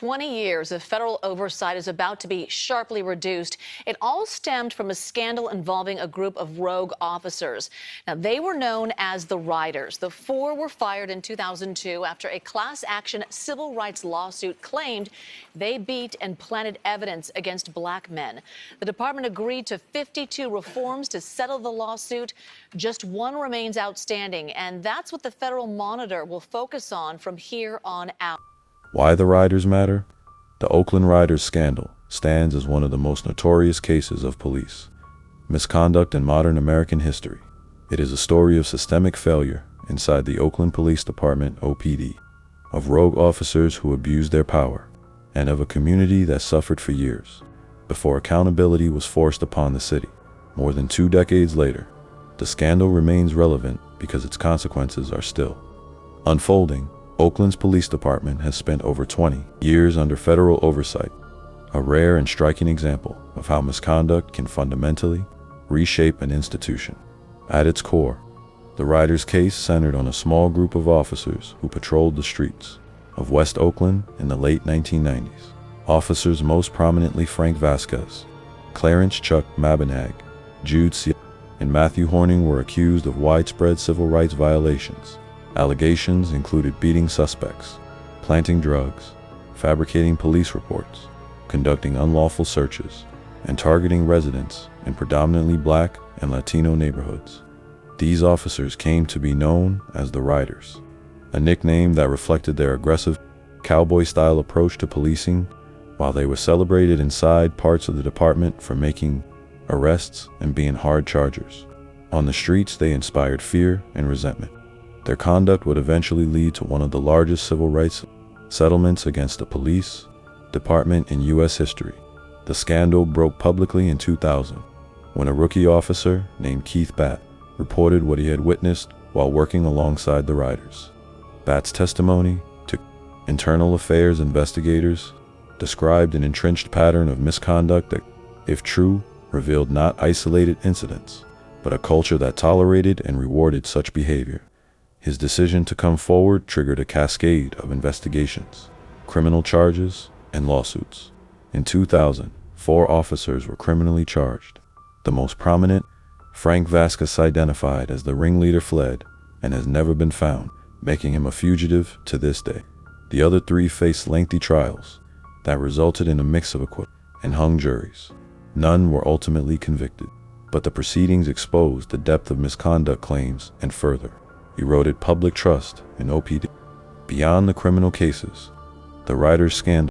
20 years of federal oversight is about to be sharply reduced. It all stemmed from a scandal involving a group of rogue officers. Now, they were known as the Riders. The four were fired in 2002 after a class action civil rights lawsuit claimed they beat and planted evidence against black men. The department agreed to 52 reforms to settle the lawsuit. Just one remains outstanding, and that's what the Federal Monitor will focus on from here on out. Why the Riders matter? The Oakland Riders scandal stands as one of the most notorious cases of police misconduct in modern American history. It is a story of systemic failure inside the Oakland Police Department, OPD, of rogue officers who abused their power, and of a community that suffered for years before accountability was forced upon the city. More than 2 decades later, the scandal remains relevant because its consequences are still unfolding. Oakland's police department has spent over 20 years under federal oversight, a rare and striking example of how misconduct can fundamentally reshape an institution. At its core, the Riders case centered on a small group of officers who patrolled the streets of West Oakland in the late 1990s. Officers most prominently Frank Vasquez, Clarence Chuck Mabinag, Jude C. and Matthew Horning were accused of widespread civil rights violations. Allegations included beating suspects, planting drugs, fabricating police reports, conducting unlawful searches, and targeting residents in predominantly black and Latino neighborhoods. These officers came to be known as the Riders, a nickname that reflected their aggressive, cowboy-style approach to policing, while they were celebrated inside parts of the department for making arrests and being hard chargers. On the streets, they inspired fear and resentment. Their conduct would eventually lead to one of the largest civil rights settlements against the police department in U.S. history. The scandal broke publicly in 2000 when a rookie officer named Keith Batt reported what he had witnessed while working alongside the Riders. Batt's testimony to internal affairs investigators described an entrenched pattern of misconduct that, if true, revealed not isolated incidents, but a culture that tolerated and rewarded such behavior. His decision to come forward triggered a cascade of investigations, criminal charges, and lawsuits. In 2000, 4 officers were criminally charged. The most prominent, Frank Vasquez, identified as the ringleader, fled and has never been found, making him a fugitive to this day. The other 3 faced lengthy trials that resulted in a mix of acquittal and hung juries. None were ultimately convicted, but the proceedings exposed the depth of misconduct claims and further eroded public trust in OPD. Beyond the criminal cases, the Riders scandal